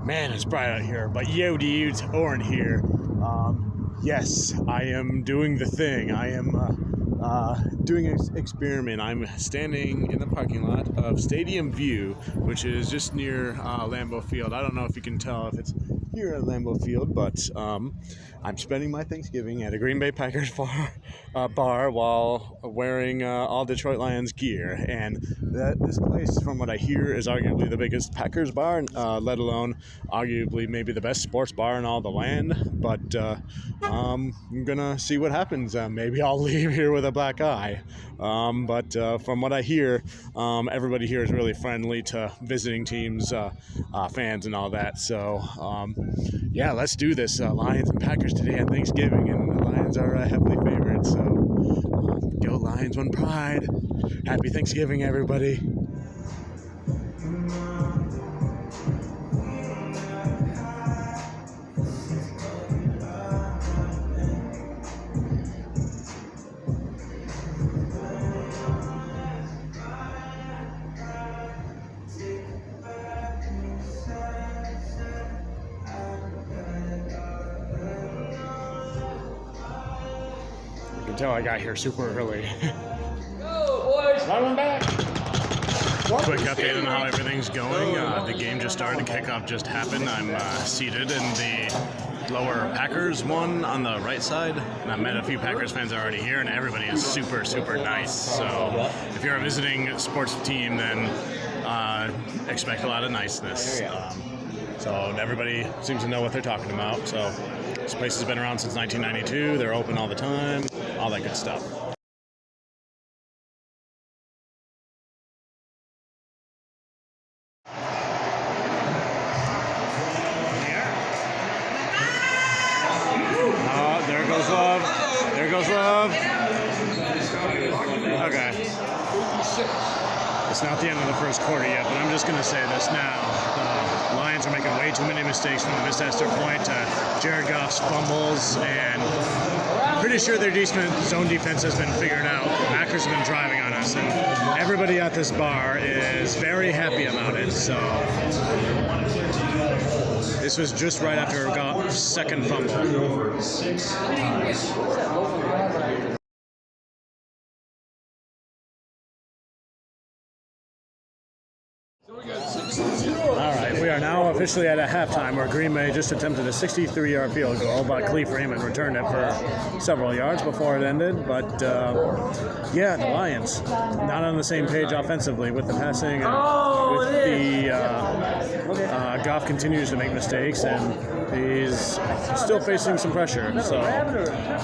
Man, it's bright out here, but yo dudes, Oren here. Yes, I am doing the thing. I am doing an experiment. I'm standing in the parking lot of Stadium View, which is just near Lambeau Field. I don't know if you can tell if it's here at Lambeau Field, but I'm spending my Thanksgiving at a Green Bay Packers bar while wearing all Detroit Lions gear. And this place, from what I hear, is arguably the biggest Packers bar, let alone arguably maybe the best sports bar in all the land. But I'm gonna see what happens. Maybe I'll leave here with a black eye. But from what I hear, everybody here is really friendly to visiting teams, fans, and all that. So yeah, let's do this. Lions and Packers today on Thanksgiving, and the Lions are heavily favored. So go Lions, one pride. Happy Thanksgiving, everybody. You can tell I got here super early. Go, boys! Welcome back! Quick update on how everything's going. The game just started. Kickoff just happened. I'm seated in the lower Packers one on the right side. And I've met a few Packers fans already here, and everybody is super, super nice. So if you're a visiting sports team, then expect a lot of niceness. So everybody seems to know what they're talking about. So this place has been around since 1992. They're open all the time, all that good stuff. There goes love. There goes love. Okay. It's not the end of the first quarter yet, but I'm just going to say this now. The Lions are making way too many mistakes, from the missed extra point to Jared Goff's fumbles, and I'm pretty sure their zone defense has been figured out. The Packers have been driving on us, and everybody at this bar is very happy about it. So this was just right after Goff's second fumble. All right, we are now officially at a halftime where Green Bay just attempted a 63-yard field goal, but Cleve Freeman returned it for several yards before it ended. But yeah, the Lions not on the same page offensively with the passing, and with the Goff continues to make mistakes, and he's still facing some pressure. So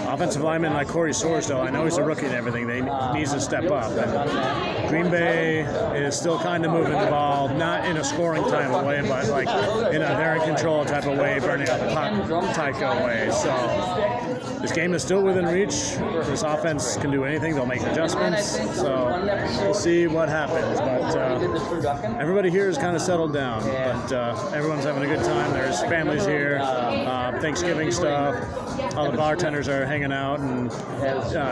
offensive lineman like Corey Sorsdale, I know he's a rookie and everything, he needs to step up. And Green Bay is still kind of moving the ball, not in a scoring type of way, but like in a they're in control type of way, burning up the puck type of way. So this game is still within reach. This offense can do anything. They'll make adjustments. So we'll see what happens. But everybody here is kind of settled down. But everyone's having a good time. There's families here, Thanksgiving stuff. All the bartenders are hanging out and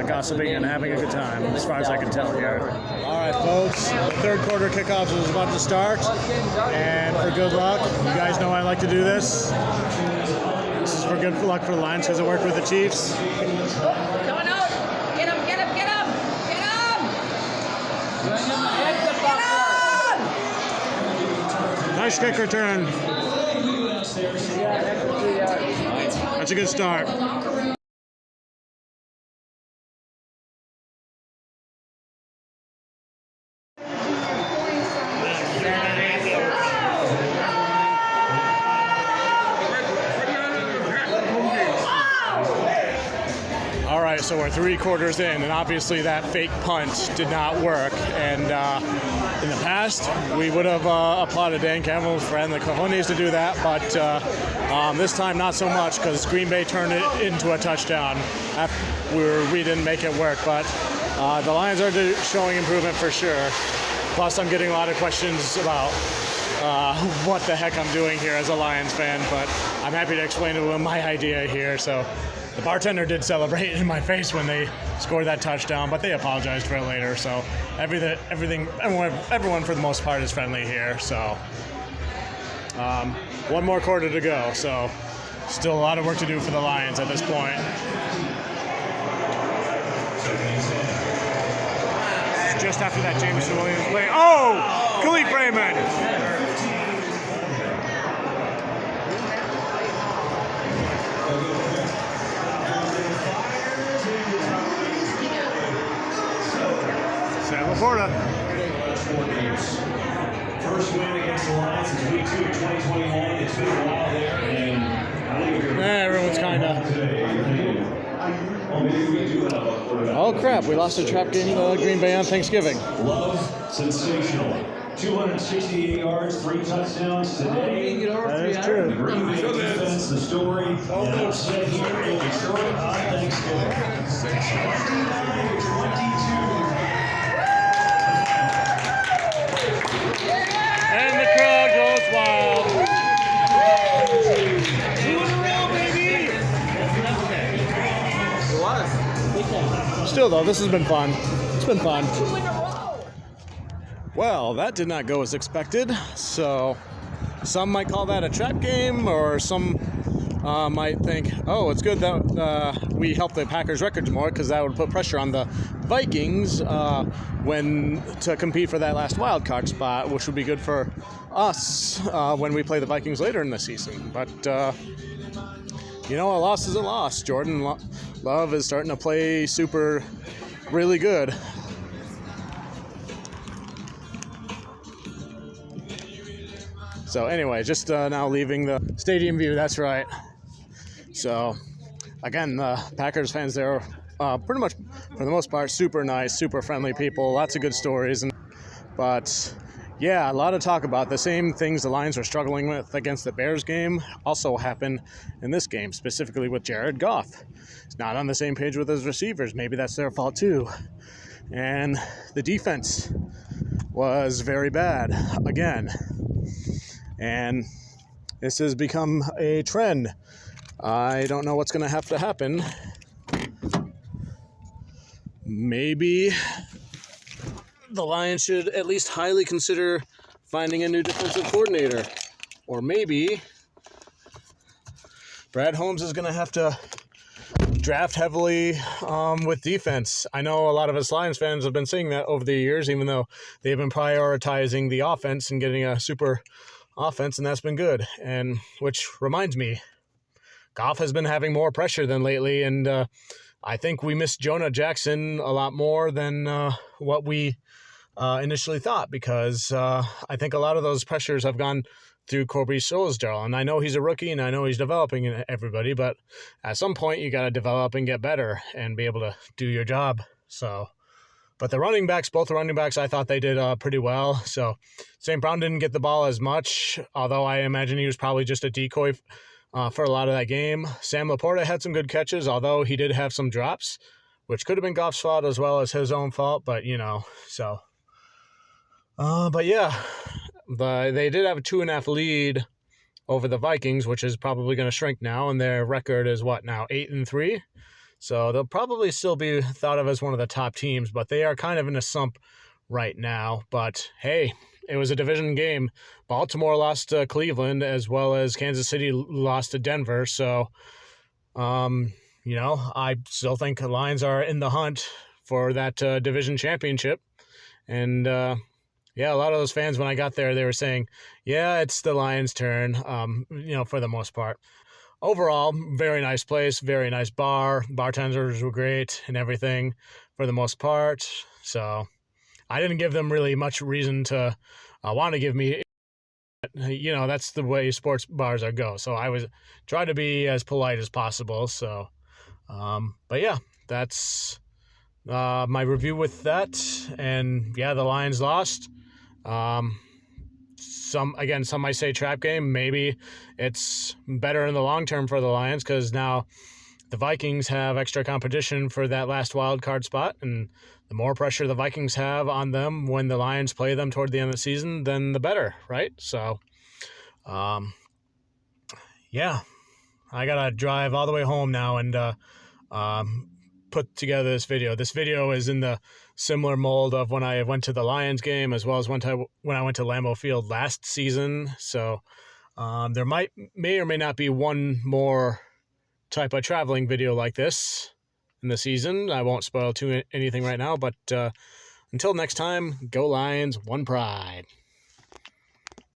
gossiping and having a good time, as far as I can tell here. All right, folks, the third quarter kickoff is about to start, and for good luck, you guys know I like to do this. This is for good luck for the Lions because I worked with the Chiefs. Coming out! Get him! Get him! Get him! Get him! Nice kick return. That's a good start. All right, so we're 3 quarters in, and obviously that fake punt did not work. And in the past, we would have applauded Dan Campbell's friend the cojones to do that, but this time not so much, because Green Bay turned it into a touchdown. We didn't make it work, but the Lions are showing improvement for sure. Plus, I'm getting a lot of questions about what the heck I'm doing here as a Lions fan, but I'm happy to explain to them my idea here. So the bartender did celebrate in my face when they scored that touchdown, but they apologized for it later. So everyone for the most part is friendly here. So One more quarter to go, so still a lot of work to do for the Lions at this point. Just after that Jameson Williams play. Oh! Khalif Raymond! Sam Laporta. First win against the Lions since week 2 of 2021. It's been a while there, and Everyone's kind of. Oh crap! We lost a trap game Green Bay on Thanksgiving. Love, sensational. 268 yards, 3 touchdowns today. That is true. The Green Bay defense, the story, and upset here in Detroit on Thanksgiving. 29-22. And the crowd goes wild. Still, though, this has been fun. It's been fun. Well, that did not go as expected. So, some might call that a trap game, or some might think, oh, it's good that we helped the Packers' records more because that would put pressure on the Vikings to compete for that last wild card spot, which would be good for us when we play the Vikings later in the season. But a loss is a loss. Jordan Love is starting to play really good. So anyway, just now leaving the stadium view. That's right. So again, the Packers fans there are pretty much, for the most part, super nice, super friendly people. Lots of good stories. But yeah, a lot of talk about the same things the Lions were struggling with against the Bears game also happened in this game, specifically with Jared Goff. He's not on the same page with his receivers. Maybe that's their fault too. And the defense was very bad again. And this has become a trend. I don't know what's going to have to happen. Maybe the Lions should at least highly consider finding a new defensive coordinator. Or maybe Brad Holmes is going to have to draft heavily with defense. I know a lot of us Lions fans have been saying that over the years, even though they've been prioritizing the offense and getting a super offense, and that's been good. And which reminds me, Goff has been having more pressure than lately, and I think we missed Jonah Jackson a lot more than what we initially thought, because I think a lot of those pressures have gone through Corby Solsdale. And I know he's a rookie, and I know he's developing everybody, but at some point you got to develop and get better and be able to do your job. So, but the running backs, both the running backs, I thought they did pretty well. So St. Brown didn't get the ball as much, although I imagine he was probably just a decoy for a lot of that game. Sam Laporta had some good catches, although he did have some drops, which could have been Goff's fault as well as his own fault, but so. But yeah, they did have a 2.5 lead over the Vikings, which is probably going to shrink now, and their record is what now, 8-3? So they'll probably still be thought of as one of the top teams, but they are kind of in a slump right now. But hey, it was a division game. Baltimore lost to Cleveland, as well as Kansas City lost to Denver. So, I still think the Lions are in the hunt for that division championship. And, yeah, a lot of those fans, when I got there, they were saying, yeah, it's the Lions' turn, for the most part. Overall, very nice place, very nice bar. Bartenders were great and everything for the most part. So I didn't give them really much reason to want to give me, that's the way sports bars are go. So I was trying to be as polite as possible. So, but yeah, that's my review with that. And yeah, the Lions lost. Some might say trap game. Maybe it's better in the long term for the Lions, because now the Vikings have extra competition for that last wild card spot, and the more pressure the Vikings have on them when the Lions play them toward the end of the season, then the better, right? So, yeah, I gotta drive all the way home now and put together this video. This video is in the similar mold of when I went to the Lions game, as well as when I went to Lambeau Field last season. So There may or may not be one more type of traveling video like this in the season. I won't spoil anything right now, but until next time, go Lions, one pride.